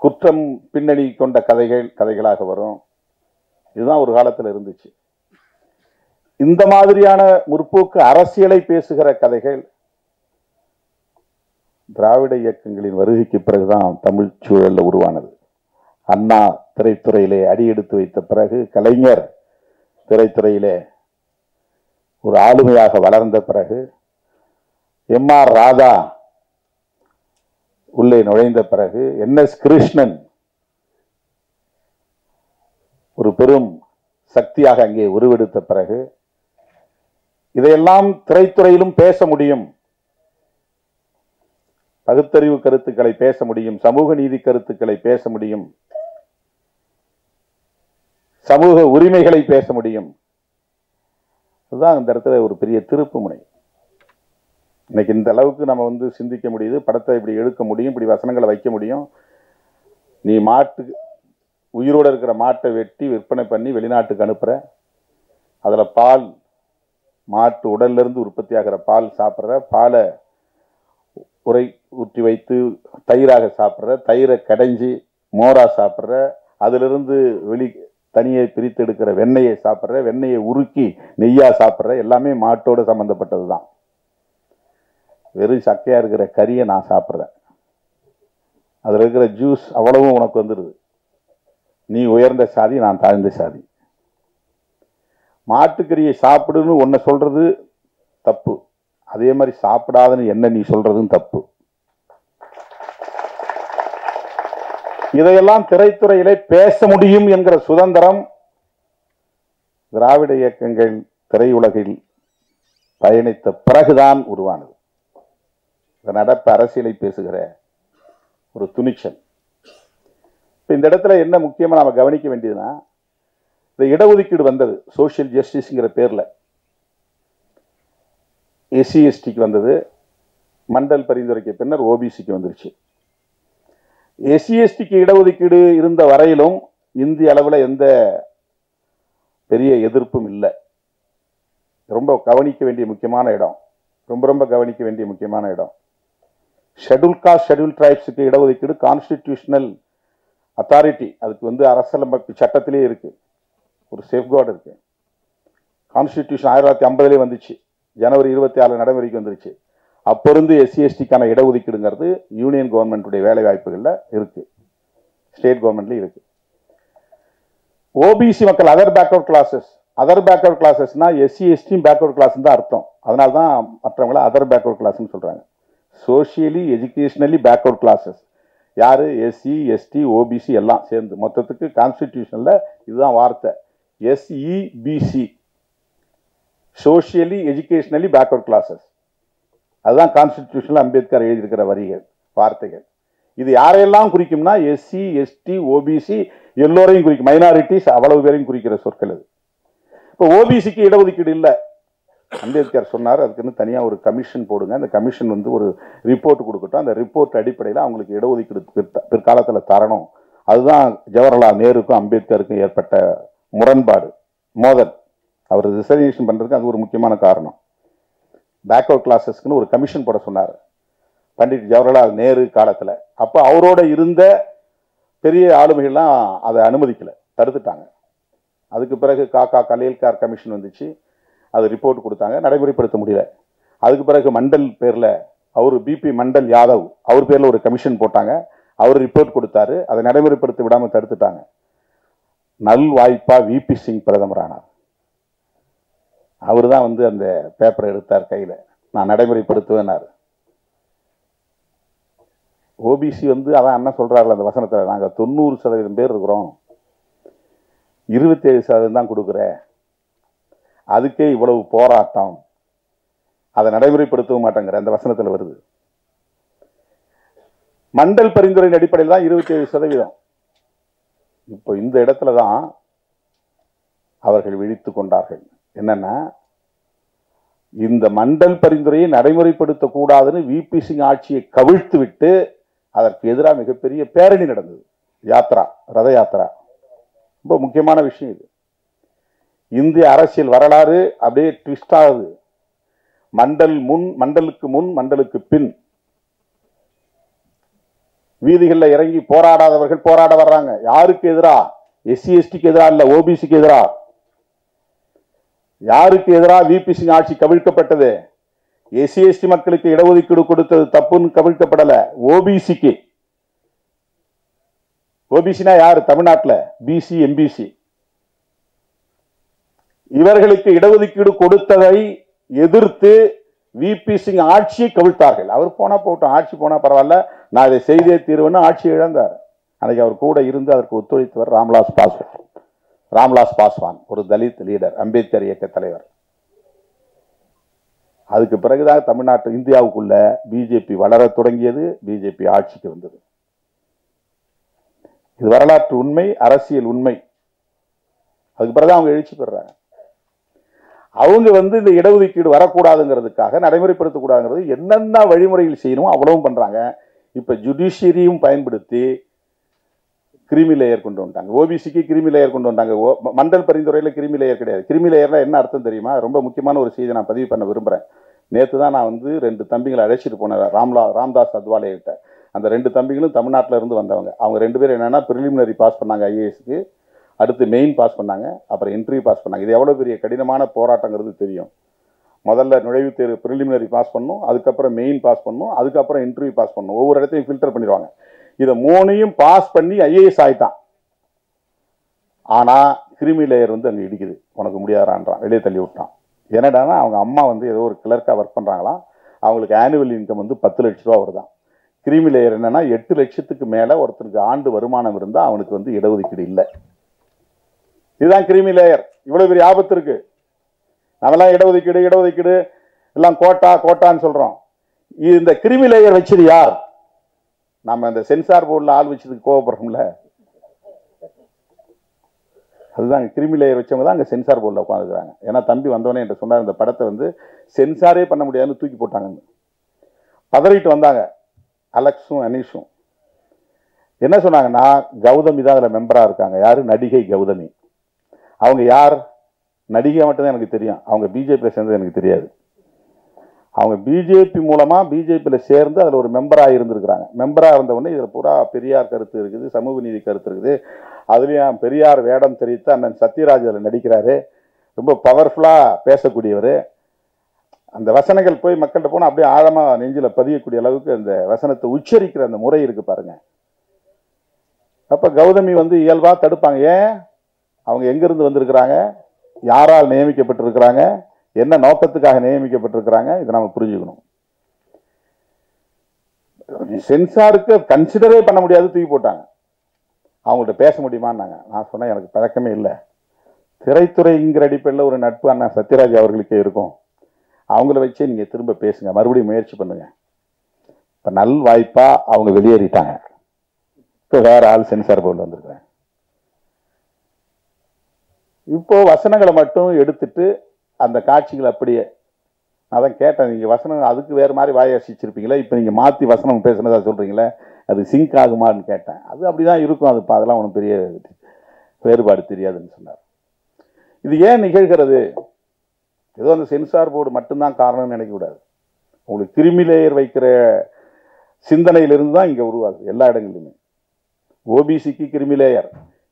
குற்றம் பின்னணி கொண்ட கதைகளாக வரும். இதுதான் ஒரு காலத்தில் இருந்துச்சு. இந்த மாதிரியான முற்போக்கு அரசியலை பேசுகிற கதைகள் திராவிட இயக்கங்களின் வருகைக்கு பிறகுதான் தமிழ் சூழல்ல உருவானது. அண்ணா திரைத்துறையிலே அடியெடுத்து வைத்த பிறகு, கலைஞர் திரைத்துறையிலே ஒரு ஆளுமையாக வளர்ந்த பிறகு, எம்.ஆர். ராதா உள்ளே நுழைந்த பிறகு, என்.எஸ். கிருஷ்ணன் ஒரு பெரும் சக்தியாக அங்கே உருவெடுத்த பிறகு, இதையெல்லாம் திரைத்துறையிலும் பேச முடியும். பகுத்தறிவு கருத்துக்களை பேச முடியும், சமூக நீதி கருத்துக்களை பேச முடியும், சமூக உரிமைகளை பேச முடியும். அதுதான் இந்த இடத்துல ஒரு பெரிய திருப்பு முனை. இன்னைக்கு இந்த அளவுக்கு நம்ம சிந்திக்க முடியுது, படத்தை இப்படி எடுக்க முடியும், இப்படி வசனங்களை வைக்க முடியும். நீ உயிரோடு இருக்கிற மாட்டை வெட்டி விற்பனை பண்ணி வெளிநாட்டுக்கு அனுப்புற, அதுல பால், மாட்டு உடல்ல இருந்து உற்பத்தி ஆகிற பால் சாப்பிட்ற, பாலை உரை ஊற்றி வைத்து தயிராக சாப்பிட்ற, தயிரை கடைஞ்சி மோரா சாப்பிட்ற, அதிலிருந்து தனியை பிரித்து எடுக்கிற வெண்ணெயை சாப்பிட்ற, வெண்ணெயை உருக்கி நெய்யா சாப்பிட்ற, எல்லாமே மாட்டோட சம்பந்தப்பட்டது தான். வெறும் சக்கையா இருக்கிற கறியை நான் சாப்பிட்றேன், அதில் இருக்கிற ஜூஸ் அவ்வளவும் உனக்கு வந்துடுது. நீ உயர்ந்த சாதி, நான் தாழ்ந்த சாதி. மாட்டுக்கறியை சாப்பிடுன்னு உன்னை சொல்றது தப்பு, அதே மாதிரி சாப்பிடாதுன்னு என்ன நீ சொல்றதும் தப்பு. இதையெல்லாம் திரைத்துறையிலே பேச முடியும் என்கிற சுதந்திரம் திராவிட இயக்கங்கள் திரையுலகில் பயணித்த பிறகுதான் உருவானது. நடப்பு அரசியலை பேசுகிற ஒரு துணிச்சல். இந்த இடத்துல என்ன முக்கியமா நாம கவனிக்க வேண்டியதுன்னா, இந்த இடஒதுக்கீடு வந்தது சோசியல் ஜஸ்டிஸ்ங்கிற பேர்ல. எஸ்சி எஸ்டிக்கு வந்தது, மண்டல் பரிந்துரைக்கு பின்னர் ஓபிசிக்கு வந்துருச்சு. எஸ்சி எஸ்டிக்கு இடஒதுக்கீடு இருந்த வரையிலும் இந்திய அளவில் எந்த பெரிய எதிர்ப்பும் இல்லை. ரொம்ப கவனிக்க வேண்டிய முக்கியமான இடம், ரொம்ப கவனிக்க வேண்டிய முக்கியமான இடம். ஷெட்யூல் காஸ்ட், ஷெட்யூல் டிரைப்ஸுக்கு இடஒதுக்கீடு கான்ஸ்டிடியூஷனல் அத்தாரிட்டி, அதுக்கு அரசியலமைப்பு சட்டத்திலே இருக்கு, ஒரு சேஃப்கார்டு இருக்கு. கான்ஸ்டிடியூஷன் 1950 வந்துச்சு, ஜனவரி 26 நடைமுறைக்கு வந்துருச்சு. அப்போ இருந்து எஸ்சி எஸ்டிக்கான இடஒதுக்கீடுங்கிறது யூனியன் கவர்மெண்ட்டுடைய வேலை வாய்ப்புகள்ல இருக்கு, ஸ்டேட் கவர்மெண்ட்ல இருக்கு. ஓபிசி மக்கள், அதர் பேக்வர்ட் கிளாஸஸ்னா எஸ்சி எஸ்டி பேக்வர்ட் கிளாஸ் தான் அர்த்தம். அதனால தான் மற்றவங்கள அதர் பேக்வர்ட் கிளாஸ்ன்னு சொல்றாங்க. சோசியலி எஜுகேஷனலி பேக்வர்ட் கிளாஸஸ் யாரு? எஸ்சி எஸ்டி ஓபிசி எல்லாம் சேர்ந்து. மொத்தத்துக்கு கான்ஸ்டிடியூஷன்ல இதுதான் வார்த்தை, SEBC, socially educationally backward classes. அதுதான் கான்ஸ்டிடியூஷன்ல அம்பேத்கர் எழுதியிருக்கிற வரிகள், வார்த்தைகள். இது யாரையெல்லாம் குறிக்கும்னா எஸ்சி எஸ்டி ஓபிசி எல்லோரையும் குறிக்கும், மைனாரிட்டிஸ் அவ்வளவு பேரையும் குறிக்கிற சொற்கள் அது. இப்போ ஓபிசிக்கு இடஒதுக்கீடு இல்லை, அம்பேத்கர் சொன்னார், அதுக்குன்னு தனியாக ஒரு கமிஷன் போடுங்க, அந்த கமிஷன் ஒரு ரிப்போர்ட் கொடுக்கட்டும், அந்த ரிப்போர்ட் அடிப்படையில் அவங்களுக்கு இடஒதுக்கீடு பிற்காலத்தில் தரணும். அதுதான் ஜவஹர்லால் நேருக்கும் அம்பேத்கருக்கும் ஏற்பட்ட முரண்பாடு, மோதல். அவர் ரிசர்வேஷன் பண்றதுக்கு அது ஒரு முக்கியமான காரணம். பேக்வர்ட் கிளாஸஸ்க்குன்னு ஒரு கமிஷன் போட சொன்னார் பண்டிட் ஜவஹர்லால் நேரு காலத்தில். அப்போ அவரோட இருந்த பெரிய ஆளுமைகள்லாம் அதை அனுமதிக்கல, தடுத்துட்டாங்க. அதுக்கு பிறகு காக்கா கலேல்கார் கமிஷன் வந்துச்சு, அது ரிப்போர்ட் கொடுத்தாங்க, நடைமுறைப்படுத்த முடியல. அதுக்கு பிறகு மண்டல் பேர்ல அவர் பிபி மண்டல் யாதவ், அவர் பேர்ல ஒரு கமிஷன் போட்டாங்க, அவர் ரிப்போர்ட் கொடுத்தாரு, அதை நடைமுறைப்படுத்த விடாம தடுத்துட்டாங்க. நல் வாய்ப்பா விபி சிங் பிரதமர் ஆனார். அவர் தான் அந்த பேப்பரை எடுத்தார் கையில, நான் நடைமுறைப்படுத்துவேனார். ஓபிசி அதான் அண்ணன் சொல்றாரு அந்த வசனத்தில், நாங்கள் 90% பேர் இருக்கிறோம், 27% தான் கொடுக்குற, அதுக்கே இவ்வளவு போராட்டம், அதை நடைமுறைப்படுத்தவும் மாட்டேங்கிற அந்த வசனத்தில் வருது. மண்டல் பரிந்துரையின் அடிப்படையில் தான் 27%. இப்போ இந்த இடத்துல தான் அவர்கள் விழித்து கொண்டார்கள். என்னன்னா, இந்த மண்டல் பரிந்துரையை நடைமுறைப்படுத்தக்கூடாதுன்னு விபி சிங் ஆட்சியை கவிழ்த்து விட்டு அதற்கு எதிராக மிகப்பெரிய பேரணி நடந்தது, யாத்ரா, ரத யாத்ரா. ரொம்ப முக்கியமான விஷயம் இது. இந்திய அரசியல் வரலாறு அப்படியே ட்விஸ்ட் ஆகுது. மண்டலுக்கு முன் மண்டலுக்கு பின் வீதிகளில் இறங்கி போராடாதவர்கள் போராட வர்றாங்க. யாருக்கு எதிரா? எஸ்சி எஸ்டிக்கு எதிரா இல்ல, ஓபிசிக்கு எதிரா. யாருக்கு எதிரா விபி சிங் ஆட்சி கவிழ்க்கப்பட்டது? எஸ்சி எஸ்டி மக்களுக்கு இடஒதுக்கீடு கொடுத்தது தப்புன்னு கவிழ்க்கப்படல, ஓபிசிக்கு. ஓபிசினா யாரு? தமிழ்நாட்டில் பிசி எம்பிசி. இவர்களுக்கு இடஒதுக்கீடு கொடுத்ததை எதிர்த்து விபி சிங் ஆட்சியை கவிழ்த்தார்கள். அவர் போனா போட்டோம், ஆட்சி போனா பரவாயில்ல, நான் இதை செய்தே தீர்வுன்னு ஆட்சி இழந்தார். அன்னைக்கு அவர் கூட இருந்து அதற்கு ஒத்துழைத்தவர் ராம்விலாஸ் பாஸ்வான், ஒரு தலித் லீடர், அம்பேத்கர் இயக்க தலைவர். அதுக்கு பிறகுதான் தமிழ்நாட்டு இந்தியாவுக்குள்ள பிஜேபி வளர தொடங்கியது, பிஜேபி ஆட்சிக்கு வந்தது. இது வரலாற்று உண்மை, அரசியல் உண்மை. அதுக்கு பிறகுதான் அவங்க எழுச்சி பெறாங்க. அவங்க இந்த இடஒதுக்கீடு வரக்கூடாதுங்கிறதுக்காக, நடைமுறைப்படுத்தக்கூடாதுங்கிறது என்னென்ன வழிமுறைகள் செய்யணுமோ அவ்வளவும் பண்றாங்க. இப்ப ஜுடிஷியரியும் பயன்படுத்தி கிரிமி லேயர் கொண்டு வந்தாங்க. ஓபிசிக்கு கிரிமி லேயர் கொண்டு வந்தாங்க. மண்டல் பரிந்துரையில் கிரிமி லேயர் கிடையாது. கிரிமி லேயர்னா என்ன அர்த்தம் தெரியுமா? ரொம்ப முக்கியமான ஒரு செய்தி நான் பதிவு பண்ண விரும்புறேன். நேற்று தான் நான் 2 தம்பிகளை அழைச்சிட்டு போனேன் ராம்தாஸ் அத்வாலே கிட்ட. அந்த 2 தம்பிகளும் தமிழ்நாட்டில் இருந்து வந்தவங்க. அவங்க 2 பேரும் என்னன்னா பிரிலிமினரி பாஸ் பண்ணாங்க ஐஏஎஸ்க்கு, அடுத்து மெயின் பாஸ் பண்ணாங்க, அப்புறம் இன்டர்வியூ பாஸ் பண்ணாங்க. இது எவ்வளோ பெரிய கடினமான போராட்டங்கிறது தெரியும். முதல்ல நுழைவுத் தேர்வு பிரிலிமினரி பாஸ் பண்ணணும், அதுக்கப்புறம் மெயின் பாஸ் பண்ணணும், அதுக்கப்புறம் இன்டர்வியூ பாஸ் பண்ணணும். ஒவ்வொரு இடத்தையும் ஃபில்டர் பண்ணிடுவாங்க. இதை 3ஐயும் பாஸ் பண்ணி ஐஏஎஸ் ஆயிட்டான். ஆனால் கிரிமி லேயர் அங்கே இடிக்குது, உனக்கு முடியாதான்றான், வெளியே தள்ளி விட்டான். என்னடானா அவங்க அம்மா ஏதோ ஒரு கிளர்க்காக ஒர்க் பண்ணுறாங்களாம். அவங்களுக்கு ஆனுவல் இன்கம் 10 லட்ச ரூபா வருதான். கிரிமி லேயர் என்னன்னா 8 லட்சத்துக்கு மேலே ஒருத்தருக்கு ஆண்டு வருமானம் இருந்தால் அவனுக்கு இடஒதுக்கீடு இல்லை. இதுதான் கிரிமி லேயர். இவ்வளவு பெரிய ஆபத்து இருக்கு. நம்மெல்லாம் இடஒதுக்கீடு எல்லாம் கோட்டான்னு சொல்றோம். இந்த கிரிமி லேயர் வச்சது யார்? நம்ம இந்த சென்சார் போர்டில் ஆள் வச்சதுக்கு கோவப்படுறோம்ல, அதுதான் கிரிமி லேயர் வச்சவங்க தான் அங்கே சென்சார் போர்டில் உட்காந்துக்கிறாங்க. ஏன்னா தம்பி வந்தவனே என்று சொன்னார், இந்த படத்தை சென்சாரே பண்ண முடியாதுன்னு தூக்கி போட்டாங்கன்னு பதறிட்டு வந்தாங்க அலெக்ஸும் அனீஷும். என்ன சொன்னாங்கன்னா, கௌதமி தான் அதில் மெம்பராக இருக்காங்க. யாரு? நடிகை கௌதமி. அவங்க யார்? நடிகை மட்டும்தான் எனக்கு தெரியும், அவங்க பிஜேபியில் சேர்ந்தது எனக்கு தெரியாது. அவங்க பிஜேபி மூலமா பிஜேபியில் சேர்ந்து அதில் ஒரு மெம்பராக இருந்திருக்கிறாங்க. மெம்பராக இருந்தவொடனே இதில் பூரா பெரியார் கருத்து இருக்குது, சமூக நீதி கருத்து இருக்குது. அதுலேயும் பெரியார் வேடம் தெரிவித்து அண்ணன் சத்யராஜ் அதில் நடிக்கிறாரு. ரொம்ப பவர்ஃபுல்லாக பேசக்கூடியவர். அந்த வசனங்கள் போய் மக்கள்கிட்ட போனால் அப்படியே ஆழமாக நெஞ்சில் பதியக்கூடிய அளவுக்கு அந்த வசனத்தை உச்சரிக்கிற அந்த முறை இருக்கு பாருங்க. அப்போ கௌதமி இயல்பாக தடுப்பாங்க. ஏன்? அவங்க எங்கிருந்து வந்திருக்கிறாங்க, யாரால் நியமிக்கப்பட்டிருக்கிறாங்க, என்ன நோக்கத்துக்காக நியமிக்கப்பட்டிருக்கிறாங்க, இதை நம்ம புரிஞ்சுக்கணும். சென்சாருக்கு கன்சிடரே பண்ண முடியாது, தூக்கி போட்டாங்க. அவங்கள்ட்ட பேச முடியுமான்னாங்க. நான் சொன்னேன், எனக்கு பழக்கமே இல்லை. திரைத்துறைங்கிற அடிப்படையில் ஒரு நட்பு அண்ணா சத்யராஜ் அவர்களுக்கே இருக்கும். அவங்கள வச்சே நீங்கள் திரும்ப பேசுங்க, மறுபடியும் முயற்சி பண்ணுங்க. இப்போ நல் வாய்ப்பா அவங்க வெளியேறிட்டாங்க. இப்போ வேற ஆள் சென்சார் போர்டில் வந்திருக்கிறேன். இப்போ வசனங்களை மட்டும் எடுத்துட்டு அந்த காட்சிகள் அப்படியே, நான் தான் கேட்டேன், நீங்கள் வசனம் அதுக்கு வேறு மாதிரி வாசிச்சிருப்பீங்களா, இப்போ நீங்கள் மாற்றி வசனம் பேசுனதா சொல்கிறீங்களே, அது சிங்க் ஆகுமான்னு கேட்டேன். அது அப்படிதான் இருக்கும், அது அதெல்லாம் ஒன்றும் பெரிய வேறுபாடு தெரியாதுன்னு சொன்னார். இது ஏன் நிகழ்கிறது? ஏதோ அந்த சென்சார் போர்டு மட்டும்தான் காரணம்னு நினைக்கக்கூடாது. உங்களுக்கு கிரிமி லேயர் வைக்கிற சிந்தனையிலிருந்து தான் இங்கே உருவாகுது எல்லா இடங்களிலுமே. ஓபிசிக்கு கிரிமி லேயர்,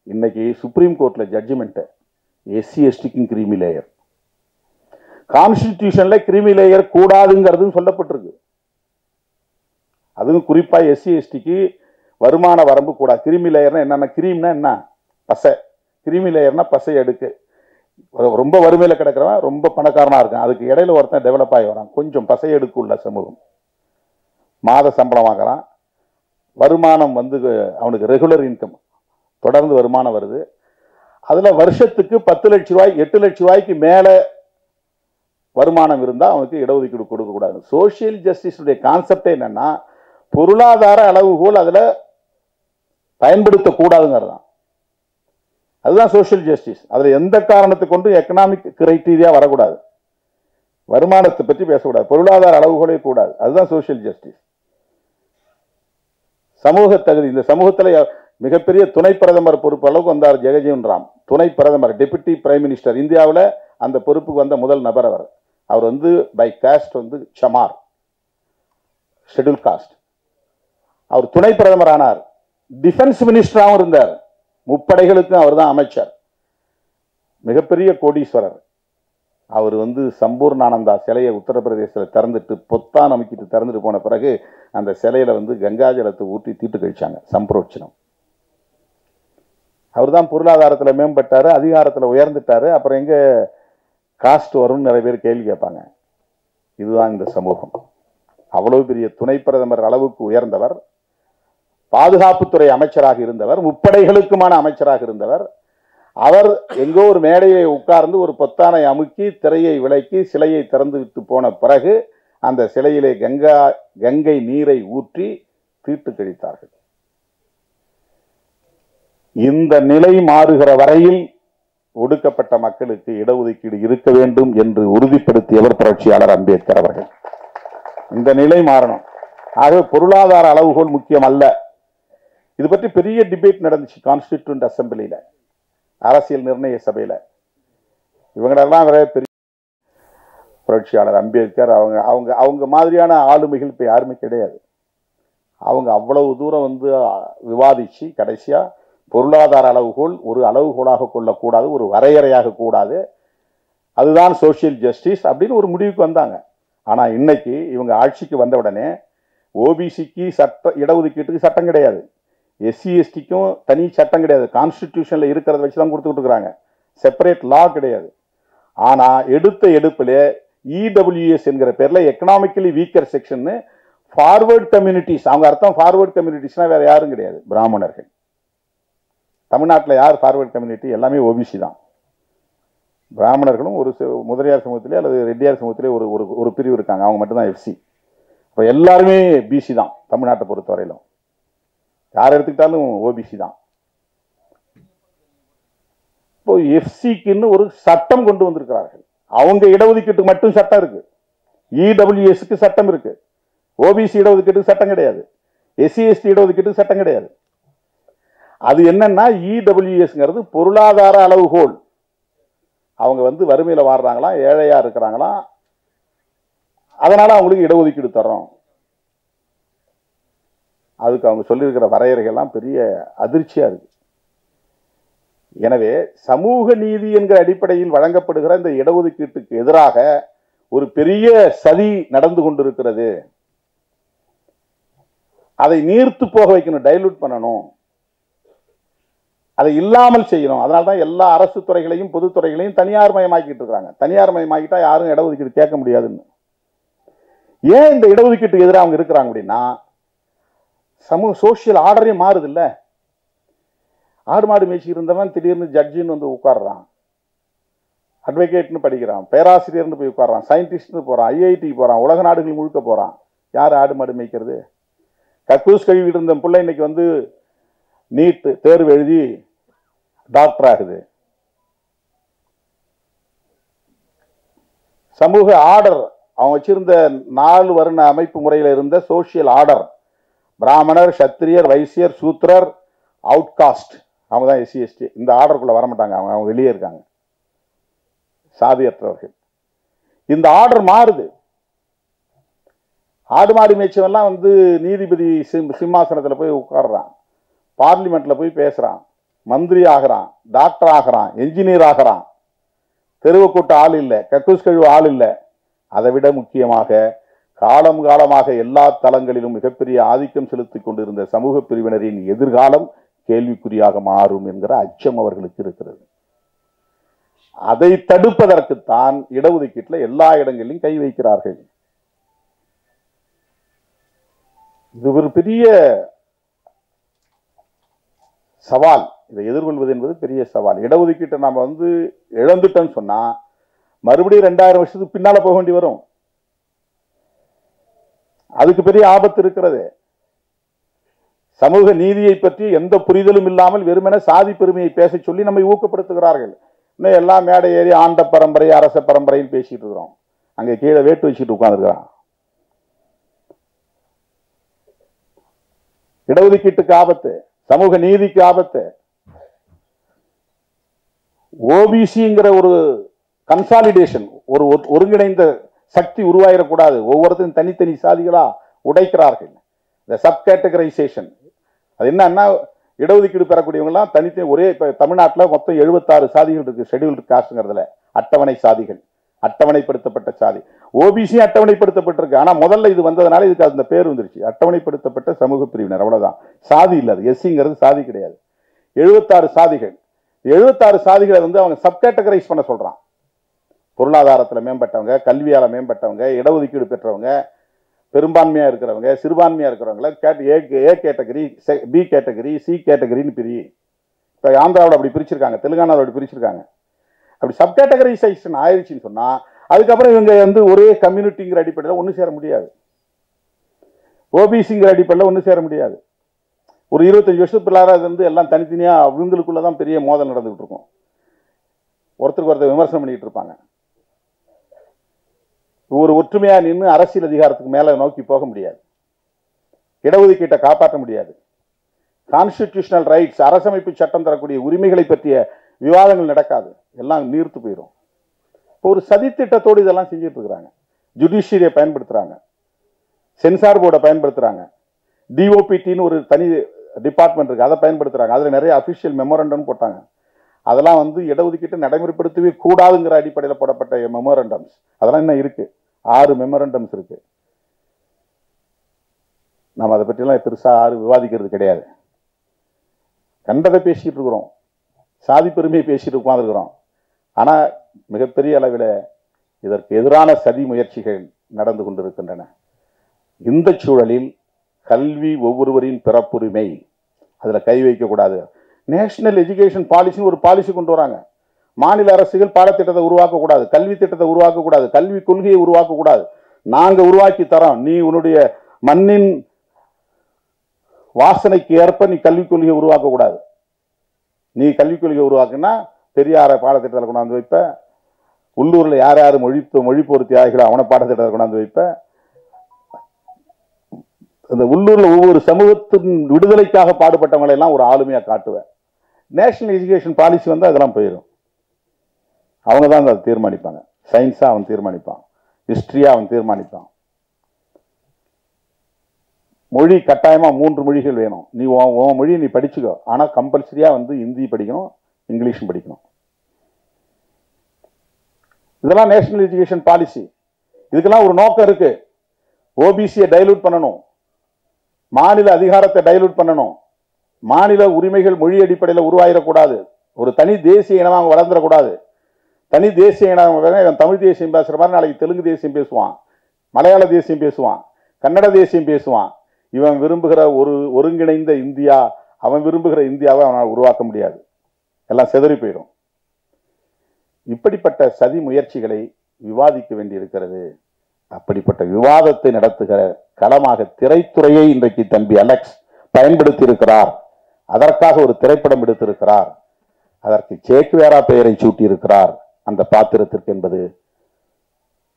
இன்னைக்கு சுப்ரீம் கோர்ட்டில் ஜட்ஜ்மெண்ட், எஸ்சி எஸ்டிக்கும் கிரிமி லேயர். கான்ஸ்டிடியூஷன்ல கிரிமி லேயர் கூடாதுங்கிறது சொல்லப்பட்டிருக்கு. அதுவும் குறிப்பா எஸ்சி எஸ்டிக்கு வருமான வரம்பு கூடாது. கிரிமி லேயர்னா என்னன்னா, கிரீம்னா என்ன? பசை. கிரிமி லேயர்னா பசை அடுக்கு. ரொம்ப வறுமையில் கிடக்கிறவன் ரொம்ப பணக்காரனா இருக்கான், அதுக்கு இடையில ஒருத்தன் டெவலப் ஆகி வரான், கொஞ்சம் பசை அடுக்கு உள்ள சமூகம். மாத சம்பளம் வாங்குறான், வருமானம் அவனுக்கு ரெகுலர் இன்கம், தொடர்ந்து வருமானம் வருது. அதுல வருஷத்துக்கு 10 லட்ச ரூபாய் 8 லட்ச ரூபாய்க்கு மேல வருமானம் இருந்தா அவனுக்கு இடஒதுக்கீடு கொடுக்க கூடாது. சோசியல் ஜஸ்டிஸ் கான்செப்ட் என்னன்னா, பொருளாதார அளவுகோல் அதுல பயன்படுத்தக்கூடாதுங்கிறதான். அதுதான் சோசியல் ஜஸ்டிஸ். அதுல எந்த காரணத்தை கொண்டு எக்கனாமிக் கிரைட்டீரியா வரக்கூடாது, வருமானத்தை பற்றி பேசக்கூடாது, பொருளாதார அளவுகோலே கூடாது. அதுதான் சோசியல் ஜஸ்டிஸ். சமூக தகுதி, இந்த சமூகத்தில் மிகப்பெரிய துணை பிரதமர் பொறுப்பு அளவுக்கு வந்தார் ஜெகஜீவன் ராம். துணை பிரதமர், டெபுட்டி பிரைம் மினிஸ்டர், இந்தியாவில் அந்த பொறுப்புக்கு வந்த முதல் நபர் அவர். அவர் வந்து பை காஸ்ட் வந்து சமார், ஷெட்யூல் காஸ்ட். அவர் துணை பிரதமர் ஆனார், டிஃபென்ஸ் மினிஸ்டராகவும் இருந்தார், முப்படைகளுக்கும் அவர் தான் அமைச்சர், மிகப்பெரிய கோடீஸ்வரர். அவர் வந்து சம்பூர்ணானந்தா சிலையை உத்தரப்பிரதேசத்தில் திறந்துட்டு பொத்தான் அமைக்கிட்டு திறந்துட்டு போன பிறகு அந்த சிலையில வந்து கங்கா ஜலத்தை ஊற்றி தீட்டு கழிச்சாங்க, சம்பரோச்சனம். அவர் தான் பொருளாதாரத்தில் மேம்பட்டாரு, அதிகாரத்தில் உயர்ந்துட்டாரு. அப்புறம் எங்க காஸ்ட் வரும்னு நிறைய பேர் கேள்வி கேட்பாங்க. இதுதான் இந்த சமூகம். அவ்வளவு பெரிய துணை பிரதமர் அளவுக்கு உயர்ந்தவர், பாதுகாப்புத்துறை அமைச்சராக இருந்தவர், முப்படைகளுக்குமான அமைச்சராக இருந்தவர். அவர் எங்கோ ஒரு மேடையை உட்கார்ந்து ஒரு பொத்தானை அமுக்கி திரையை விலக்கி சிலையை திறந்து விட்டு போன பிறகு அந்த சிலையிலே கங்கை நீரை ஊற்றி தீட்டு கழித்தார்கள். இந்த நிலை மாறுகிற வரையில் ஒடுக்கப்பட்ட மக்களுக்கு இடஒதுக்கீடு இருக்க வேண்டும் என்று உறுதிப்படுத்தியவர் புரட்சியாளர் அம்பேத்கர் அவர்கள். இந்த நிலை மாறணும். ஆக பொருளாதார அளவுகோல் முக்கியம் அல்ல. இது பற்றி பெரிய டிபேட் நடந்துச்சு கான்ஸ்டிடியூண்ட் அசம்பிளியில, அரசியல் நிர்ணய சபையில. இவங்களெல்லாம் வேற பெரிய புரட்சியாளர் அம்பேத்கர் அவங்க அவங்க அவங்க மாதிரியான ஆளுமைகள் இப்ப யாருமே கிடையாது. அவங்க அவ்வளவு தூரம் வந்து விவாதிச்சு கடைசியா பொருளாதார அளவுகோல் ஒரு அளவுகோலாக கொள்ளக்கூடாது, ஒரு வரையறையாக கூடாது, அதுதான் சோசியல் ஜஸ்டிஸ் அப்படின்னு ஒரு முடிவுக்கு வந்தாங்க. ஆனா இன்னைக்கு இவங்க ஆட்சிக்கு வந்த உடனே ஓபிசிக்கு இடஒதுக்கீட்டுக்கு சட்டம் கிடையாது, எஸ்சி எஸ்டிக்கும் தனி சட்டம் கிடையாது, கான்ஸ்டிடியூஷன்ல இருக்கிறத வச்சுதான் கொடுத்துக்கிட்டு இருக்கிறாங்க, செப்பரேட் லா கிடையாது. ஆனா எடுப்பிலே இடபிள்யூஎஸ் என்கிற பேர்ல economically weaker section forward communities, அவங்க அர்த்தம் ஃபார்வர்ட் கம்யூனிட்டிஸ்னா வேற யாரும் கிடையாது, பிராமணர்கள். தமிழ்நாட்டில் யார் ஃபார்வர்ட் கம்யூனிட்டி? எல்லாமே ஓபிசி தான். பிராமணர்களும் ஒரு முதலியார் சமூகத்திலே அல்லது ரெட்டியார் சமூகத்திலே ஒரு ஒரு பிரிவு இருக்காங்க, அவங்க மட்டும்தான் எஃப்சி. இப்போ எல்லாருமே பிசி தான் தமிழ்நாட்டை பொறுத்தவரையிலும். யார் எடுத்துக்கிட்டாலும் ஓபிசி தான். இப்போ எஃப்சிக்குன்னு ஒரு சட்டம் கொண்டு வந்திருக்கிறார்கள். அவங்க இடஒதுக்கீட்டுக்கு மட்டும் சட்டம் இருக்கு, இடபிள்யூஎஸ்க்கு சட்டம் இருக்கு, ஓபிசி இடஒதுக்கீட்டுக்கு சட்டம் கிடையாது, எஸ்சி எஸ்டி இடஒதுக்கீட்டுக்கு சட்டம் கிடையாது. அது என்னன்னா இடபிள்யூஎஸ்ங்கிறது பொருளாதார அளவுகோல். அவங்க வந்து வறுமையில வாடுறாங்களா, ஏழையா இருக்கிறாங்களா, அதனால அவங்களுக்கு இடஒதுக்கீடு தர்றோம். அதுக்கு அவங்க சொல்லியிருக்கிற வரையறைகள்லாம் பெரிய அதிர்ச்சியா இருக்கு. எனவே சமூக நீதி என்கிற அடிப்படையில் வழங்கப்படுகிற இந்த இடஒதுக்கீட்டுக்கு எதிராக ஒரு பெரிய சதி நடந்து கொண்டிருக்கிறது. அதை நீர்த்து போக வைக்கணும், டைலூட் பண்ணணும், அதை இல்லாமல் செய்யணும். அதனால்தான் எல்லா அரசு துறைகளையும் பொதுத்துறைகளையும் தனியார் மயமாக்கிட்டு இருக்காங்க. தனியார் மயமாக்கிட்டா யாரும் இடஒதுக்கீடு கேட்க முடியாதுன்னு. ஏன் இந்த இடஒதுக்கீட்டுக்கு எதிராக அவங்க இருக்கிறாங்க அப்படின்னா, சோசியல் ஆர்டரே மாறுது இல்ல. ஆடு மாடு மேய்ச்சி இருந்தவன் திடீர்னு ஜட்ஜின்னு வந்து உட்கார்றான், அட்வொகேட்னு படிக்கிறான், பேராசிரியர்னு போய் உட்கார்றான், சயின்டிஸ்ட்னு போறான், ஐஐடிக்கு போறான், உலக நாடுகள் முழுக்க போறான். யார் ஆடு மாடு மேய்க்கிறது? கக்கூஸ் கழுவிட்டு இருந்த பிள்ளை இன்னைக்கு வந்து நீட் தேர்வு எழுதி டாக்டர் ஆகுது. சமூக ஆர்டர், அவங்க வச்சிருந்த 4 வருண அமைப்பு முறையில் இருந்த சோசியல் ஆர்டர், பிராமணர், சத்திரியர், வைசியர், சூத்திரர், அவுட்காஸ்ட், அவங்க தான் எஸ்சி எஸ்டி. இந்த ஆர்டருக்குள்ள வரமாட்டாங்க, அவங்க வெளியே இருக்காங்க, சாதியற்றவர்கள். இந்த ஆர்டர் மாறுது. ஆடு மாடு மேய்ச்சவெல்லாம் வந்து நீதிபதி சிம்மாசனத்தில் போய் உட்கார்றான், பார்லிமெண்ட்ல போய் பேசுறான், மந்திரி ஆகிறான், டாக்டர் ஆகிறான், என்ஜினியர் ஆகிறான். தெருவு கூட்ட ஆள் இல்லை, கக்கூஸ் கழுவு ஆள் இல்லை. அதை விட முக்கியமாக காலம் காலமாக எல்லா தளங்களிலும் மிகப்பெரிய ஆதிக்கம் செலுத்திக் கொண்டிருந்த சமூக பிரிவினரின் எதிர்காலம் கேள்விக்குறியாக மாறும் என்கிற அச்சம் அவர்களுக்கு இருக்கிறது. அதை தடுப்பதற்குத்தான் இடஒதுக்கீட்டில் எல்லா இடங்களிலும் கை வைக்கிறார்கள். இது ஒரு பெரிய சவால். இதை எதிர்கொள்வது என்பது பெரிய சவால். இடஒதுக்கீட்டை நாம வந்து இழந்துட்டோம்னு சொன்னா மறுபடியும் 2000 வருஷத்துக்கு பின்னால போக வேண்டி வரும். அதுக்கு பெரிய ஆபத்து இருக்கிறது. சமூக நீதியை பற்றி எந்த புரிதலும் இல்லாமல் வெறுமனே சாதி பெருமையை பேச சொல்லி நம்மை ஊக்கப்படுத்துகிறார்கள். இன்னும் எல்லாம் மேடை ஏறி ஆண்ட பரம்பரை அரச பரம்பரையில் பேசிட்டு இருக்கிறோம். அங்கே கீழே வேட்டு வச்சுட்டு உட்கார்ந்துருக்கிறான். இடஒதுக்கீட்டுக்கு ஆபத்து, சமூக நீதிக்கு ஆபத்து. ஓபிசிங்கிற ஒரு கன்சாலிடேஷன், ஒரு ஒருங்கிணைந்த சக்தி உருவாயிடக்கூடாது. ஒவ்வொருத்தரும் தனித்தனி சாதிகளா உடைக்கிறார்கள். இந்த சப் கேட்டகரைசேஷன் அது என்னன்னா, இடஒதுக்கீடு பெறக்கூடியவங்கலாம் தனித்தனி ஒரே. இப்போ தமிழ்நாட்டில் மொத்தம் 76 சாதிகள் இருக்கு ஷெட்யூல்டு காஸ்ட்ங்கிறதுல. அட்டவணை சாதிகள், அட்டவணைப்படுத்தப்பட்ட சாதி. ஓபிசி அட்டவணைப்படுத்தப்பட்டிருக்கு. ஆனால் முதல்ல இது வந்ததுனால இதுக்கு அந்த பேர் வந்துருச்சு, அட்டவணைப்படுத்தப்பட்ட சமூக பிரிவினர். அவ்வளவுதான், சாதி இல்லை. அது எஸ்சிங்கிறது சாதி கிடையாது. 76 சாதிகள். 76 சாதிகளை வந்து அவங்க சப் கேட்டகரைஸ் பண்ண சொல்றான். பொருளாதாரத்தில் மேம்பட்டவங்க, கல்வியால் மேம்பட்டவங்க, இடஒதுக்கீடு பெற்றவங்க, பெரும்பான்மையாக இருக்கிறவங்க, சிறுபான்மையாக இருக்கிறவங்கள A category, B category, C கேட்டகரின்னு பிரி. இப்போ ஆந்திராவில் அப்படி பிரிச்சிருக்காங்க, தெலுங்கானாவில் அப்படி பிரிச்சிருக்காங்க. அப்படி சப் கேட்டகரைசேஷன் ஆயிடுச்சுன்னு சொன்னால் அதுக்கப்புறம் இவங்க வந்து ஒரே கம்யூனிட்டிங்கிற அடிப்படையில் ஒன்று சேர முடியாது. ஓபிசிங்கிற அடிப்படையில் ஒன்று சேர முடியாது. ஒரு 25 வருஷத்துக்கு பிள்ளார இருந்து எல்லாம் தனித்தனியாக அவங்களுக்குள்ள தான் பெரிய மோதல் நடந்துகிட்டு இருக்கும். ஒருத்தருக்கு ஒருத்தர் விமர்சனம் பண்ணிக்கிட்டு இருப்பாங்க. ஒரு ஒற்றுமையா நின்று அரசியல் அதிகாரத்துக்கு மேல நோக்கி போக முடியாது. இடஒதுக்கீட்டை காப்பாற்ற முடியாது. கான்ஸ்டிடியூஷனல் ரைட்ஸ், அரசமைப்பு சட்டம் தரக்கூடிய உரிமைகளை பற்றிய விவாதங்கள் நடக்காது. எல்லாம் நீர்த்து போயிடும். ஒரு சதி திட்டத்தோடு இதெல்லாம் செஞ்சுட்டு இருக்கிறாங்க. ஜுடிஷியரியை பயன்படுத்துறாங்க, சென்சார் போர்டை பயன்படுத்துறாங்க, டிஓபிடின்னு ஒரு தனி டிபார்ட்மெண்ட் இருக்கு, அதை பயன்படுத்துறாங்க. அதுல நிறைய அபிஷியல் மெமோரண்டம் போட்டாங்க. அதெல்லாம் வந்து இடஒதுக்கீட்டை நடைமுறைப்படுத்தவே கூடாதுங்கிற அடிப்படையில் போடப்பட்ட மெமோரண்டம்ஸ். அதெல்லாம் என்ன இருக்கு, 6 மெமோரண்டம்ஸ் இருக்கு. நம்ம அதை பற்றியெல்லாம் பெருசா யாரும் விவாதிக்கிறது கிடையாது. கண்டதை பேசிட்டு இருக்கிறோம், சாதி பெருமையை பேசிட்டு உட்கார்ந்துருக்கிறோம். ஆனா மிகப்பெரிய அளவில் இதற்கு எதிரான சதி முயற்சிகள் நடந்து கொண்டிருக்கின்றன. இந்த சூழலில் கல்வி ஒவ்வொருவரின் பிறப்புரிமை, அதுல கை வைக்கக்கூடாது. நேஷனல் எஜுகேஷன் பாலிசின்னு ஒரு பாலிசி கொண்டு வராங்க. மாநில அரசுகள் பாடத்திட்டத்தை உருவாக்கக்கூடாது, கல்வி திட்டத்தை உருவாக்கக்கூடாது, கல்வி கொள்கையை உருவாக்கக்கூடாது. நாங்க உருவாக்கி தரோம், நீ உன்னுடைய மண்ணின் வாசனைக்கு ஏற்ப நீ கல்விக் கொள்கையை உருவாக்கக்கூடாது. நீ கல்விக் கொள்கையை உருவாக்குனா பெரியார பாடத்திட்டத்தில் கொண்டாந்து வைப்ப, உள்ளூர்ல யார் யார் மொழிப்போர் தியாகிகளோ அவனை பாடத்திட்டத்தை கொண்டாந்து வைப்ப, இந்த உள்ளூர்ல ஒவ்வொரு சமூகத்தின் விடுதலைக்காக பாடுபட்டவங்களை எல்லாம் ஒரு ஆளுமையா காட்டுவேன். நேஷனல் எஜுகேஷன் பாலிசி வந்து அதெல்லாம் போயிடும். அவங்க தான் அதை தீர்மானிப்பாங்க. சயின்ஸா அவன் தீர்மானிப்பான், ஹிஸ்டரியா அவன் தீர்மானிப்பான். மொழி கட்டாயமா 3 மொழிகள் வேணும். நீ உன் மொழியை நீ படிச்சுக்கோ, ஆனா கம்பல்சரியா வந்து ஹிந்தி படிக்கணும், இங்கிலீஷும் படிக்கணும். இதெல்லாம் நேஷனல் எஜுகேஷன் பாலிசி. இதுக்கெல்லாம் ஒரு நோக்கம் இருக்கு. ஓபிசியை டைலூட் பண்ணணும், மாநில அதிகாரத்தை டைலூட் பண்ணணும், மாநில உரிமைகள் மொழி அடிப்படையில் உருவாயிடக்கூடாது, ஒரு தனி தேசிய இனமாக வளர்ந்துடக்கூடாது. தனி தேசிய இனம் தமிழ் தேசியம் பேசுற மாதிரி நாளைக்கு தெலுங்கு தேசியம் பேசுவான், மலையாள தேசியம் பேசுவான், கன்னட தேசியம் பேசுவான். இவன் விரும்புகிற ஒரு ஒருங்கிணைந்த இந்தியா, அவன் விரும்புகிற இந்தியாவை அவனால் உருவாக்க முடியாது. எல்லாம் சிதறி போயிடும். இப்படிப்பட்ட சதி முயற்சிகளை விவாதிக்க வேண்டியிருக்கிறது. அப்படிப்பட்ட விவாதத்தை நடத்துகிற களமாக திரைத்துறையை இன்றைக்கு தம்பி அலெக்ஸ் பயன்படுத்தி இருக்கிறார். அதற்காக ஒரு திரைப்படம் எடுத்திருக்கிறார். அதற்கு சேக்குவேரா பெயரை சூட்டியிருக்கிறார் அந்த பாத்திரத்திற்கு என்பது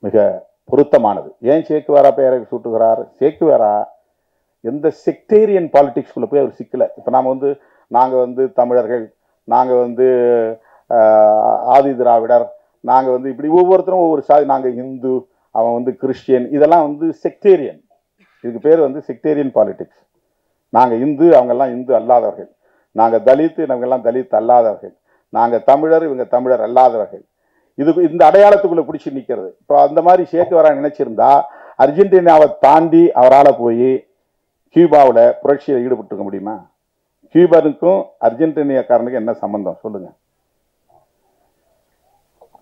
மிக பொருத்தமானது. ஏன் சேக்குவேரா பெயரை சூட்டுகிறார்? சேக்குவேரா எந்த செக்டேரியன் பாலிடிக்ஸ்குள்ள போய் அவர் சிக்கல. இப்போ நாங்க வந்து தமிழர்கள், நாங்க வந்து ஆதி திராவிடர், நாங்க வந்து இப்படி ஒவ்வொருத்தரும் ஒவ்வொரு சாதி, நாங்க இந்து, அவன் வந்து கிறிஸ்டியன், இதெல்லாம் வந்து செக்டேரியன். இதுக்கு பேர் வந்து செக்டேரியன் பாலிடிக்ஸ். நாங்க இந்து, அவங்கெல்லாம் இந்து அல்லாதவர்கள், நாங்க தலித், இவங்கெல்லாம் தலித் அல்லாதவர்கள், நாங்க தமிழர், இவங்க தமிழர் அல்லாதவர்கள். இந்த அடையாளத்துக்குள்ள பிடிச்சி நிற்கிறது. இப்போ அந்த மாதிரி சேக்குவேரா நினைச்சிருந்தா அர்ஜென்டினாவை தாண்டி அவரால் போய் கியூபாவில் புரட்சியில் ஈடுபட்டுக்க முடியுமா? கியூபனுக்கும் அர்ஜென்டினியாக்காரனுக்கும் என்ன சம்பந்தம் சொல்லுங்க?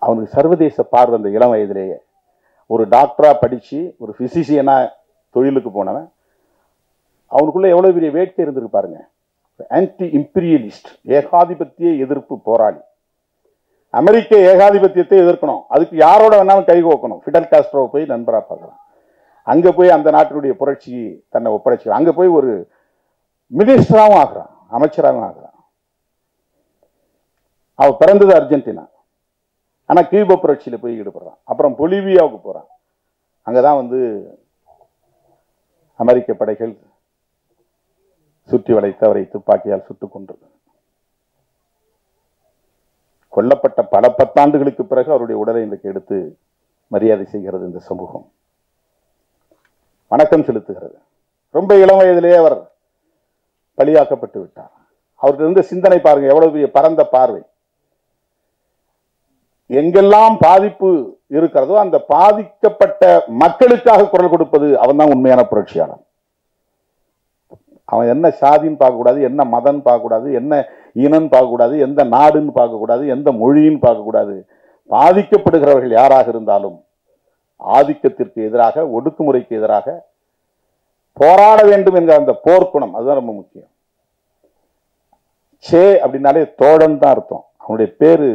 அவனுக்கு சர்வதேச பார்வை அந்த இளம் வயதிலேயே. ஒரு டாக்டரா படிச்சு ஒரு பிசிசியனா தொழிலுக்கு போனவன், அவனுக்குள்ள எவ்வளவு பெரிய வேட்கை இருந்திருக்கு பாருங்க. ஆன்டி இம்பீரியலிஸ்ட், ஏகாதிபத்திய எதிர்ப்பு போராளி. அமெரிக்க ஏகாதிபத்தியத்தை எதிர்க்கணும், அதுக்கு யாரோட வேணாலும் கை கோக்கணும். ஃபிடல் காஸ்ட்ரோவை போய் நண்பரா பார்க்கலாம். அங்க போய் அந்த நாட்டினுடைய புரட்சி தன்னை ஒப்படைச்சு அங்க போய் ஒரு மினிஸ்டராகவும் ஆகிறான், அமைச்சராகவும் ஆகிறான். அவ பிறந்தது அர்ஜென்டினா, ஆனா கியூபா புரட்சியில போய் ஈடுபடுறான். அப்புறம் பொலிவியாவுக்கு போறான். அங்கதான் வந்து அமெரிக்க படைகள் சுற்றி வளைத்து அவரை துப்பாக்கியால் சுட்டுக் கொண்டது. கொல்லப்பட்ட பல பத்தாண்டுகளுக்கு பிறகு அவருடைய உடலை இன்றைக்கு எடுத்து மரியாதை செய்கிறது இந்த சமூகம், வணக்கம் செலுத்துகிறது. ரொம்ப இளம் வயதிலேயே அவர் பலியாக்கப்பட்டு விட்டார். அவருக்கு இருந்த சிந்தனை பாருங்க, எவ்வளவு பெரிய பரந்த பார்வை. எங்கெல்லாம் பாதிப்பு இருக்கிறதோ அந்த பாதிக்கப்பட்ட மக்களுக்காக குரல் கொடுப்பது அவன் தான் உண்மையான புரட்சியாளன். அவன் என்ன சாதின்னு பார்க்கக்கூடாது, என்ன மதம் பார்க்கக்கூடாது, என்ன இனம் பார்க்கக்கூடாது, எந்த நாடுன்னு பார்க்கக்கூடாது, எந்த மொழின்னு பார்க்கக்கூடாது. பாதிக்கப்படுகிறவர்கள் யாராக இருந்தாலும் ஆதிக்கத்திற்கு எதிராக, ஒடுக்குமுறைக்கு எதிராக போராட வேண்டும் என்கிற அந்த போர்க்குணம் அதுதான் ரொம்ப முக்கியம். சே அப்படின்னாலே தோழன் தான் அர்த்தம். அவனுடைய பேரு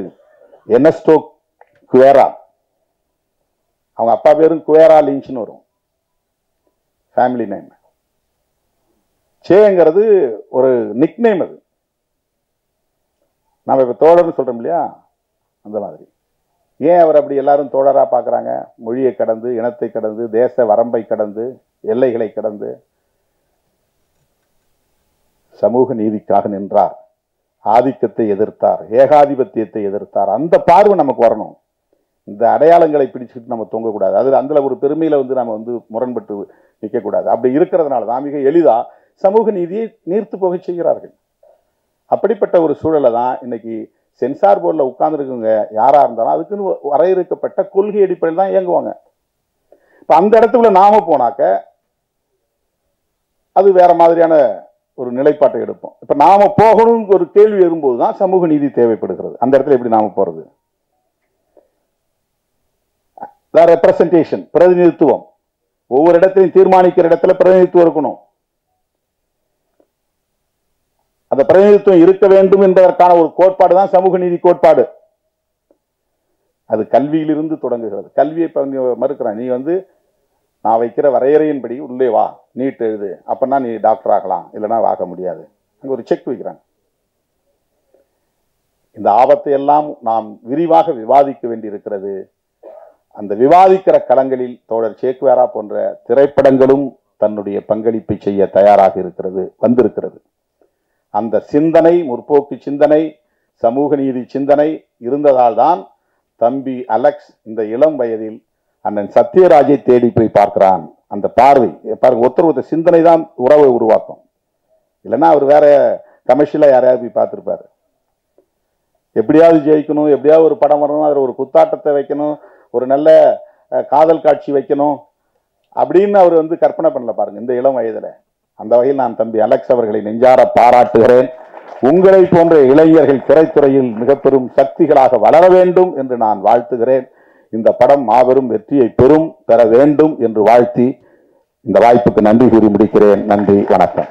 எர்னஸ்டோ குவேரா, அவங்க அப்பா பேரும் குவேரா லிஞ்ச்னு வரும், ஃபேமிலி நேம். சேங்கிறது ஒரு நிக் நேம். அது நாம இப்ப தோழர்னு சொல்றோம் இல்லையா, அந்த மாதிரி. ஏன் அவர் அப்படி எல்லாரும் தோழரா பார்க்கறாங்க? மொழியை கடந்து, இனத்தை கடந்து, தேச வரம்பை கடந்து, எல்லைகளை கடந்து சமூக நீதிக்காக நின்றார், ஆதிக்கத்தை எதிர்த்தார், ஏகாதிபத்தியத்தை எதிர்த்தார். அந்த பார்வை நமக்கு வரணும். இந்த அடையாளங்களை பிடிச்சிட்டு நம்ம தொங்கக்கூடாது. அது அந்த ஒரு பெருமையில நம்ம முரண்பட்டு நிற்கக்கூடாது. அப்படி இருக்கிறதுனால தான் மிக எளிதா சமூக நீதியை நீர்த்து போக செய்கிறார்கள். அப்படிப்பட்ட ஒரு சூழலை தான் இன்னைக்கு சென்சார் போர்டில் உட்கார்ந்துருக்குங்க யாரா இருந்தாலும் அதுக்குன்னு வரையறுக்கப்பட்ட கொள்கை அடிப்படையில் தான் இயங்குவாங்க. இப்ப அந்த இடத்துக்குள்ள நாம போனாக்க அது வேற மாதிரியான ஒரு நிலைப்பாட்டை எடுப்போம். இப்ப நாம போகணும் ஒரு கேள்வி வரும்போது தான் சமூக நீதி தேவைப்படுகிறது. அந்த இடத்துல எப்படி நாம போறது? ரெப்ரசன்டேஷன், பிரதிநிதித்துவம். ஒவ்வொரு இடத்தையும் தீர்மானிக்கிற இடத்துல பிரதிநிதித்துவம் இருக்கணும். அந்த பிரதிநிதித்துவம் இருக்க வேண்டும் என்பதற்கான ஒரு கோட்பாடு தான் சமூக நீதி கோட்பாடு. அது கல்வியிலிருந்து தொடங்குகிறது. கல்வியை மறுக்கிறான். நீ நான் வைக்கிற வரையறையின்படி உள்ளே வா, நீட் எழுது, அப்பனா நீ டாக்டர் ஆகலாம், இல்லைன்னா ஆக முடியாது. அங்க ஒரு செக் வைக்கிறாங்க. இந்த ஆபத்தை எல்லாம் நாம் விரிவாக விவாதிக்க வேண்டியிருக்கிறது. அந்த விவாதிக்கிற களங்களில் தோழர் சேக்குவேரா போன்ற திரைப்படங்களும் தன்னுடைய பங்களிப்பை செய்ய தயாராக வந்திருக்கிறது. அந்த சிந்தனை, முற்போக்கு சிந்தனை, சமூக நீதி சிந்தனை இருந்ததால் தான் தம்பி அலெக்ஸ் இந்த இளம் வயதில் அண்ணன் சத்யராஜை தேடி போய் பார்க்கிறான். அந்த பார்வை பாருங்க, ஒருத்தர் சிந்தனை தான் உறவை உருவாக்கும். இல்லைன்னா அவர் வேற கமர்ஷியலா யாரையாவது போய் பார்த்திருப்பாரு. எப்படியாவது ஜெயிக்கணும், எப்படியாவது ஒரு படம் வரணும், அதில் ஒரு குத்தாட்டத்தை வைக்கணும், ஒரு நல்ல காதல் காட்சி வைக்கணும் அப்படின்னு அவர் கற்பனை பண்ணல. பாருங்க இந்த இளம் வயதுல. அந்த வகையில் நான் தம்பி அலெக்ஸ் அவர்களை நெஞ்சார பாராட்டுகிறேன். உங்களை போன்ற இளைஞர்கள் திரைத்துறையில் மிக பெரும் சக்திகளாக வளர வேண்டும் என்று நான் வாழ்த்துகிறேன். இந்த படம் மாபெரும் வெற்றியை பெற வேண்டும் என்று வாழ்த்தி இந்த வாய்ப்புக்கு நன்றி கூறி முடிக்கிறேன். நன்றி, வணக்கம்.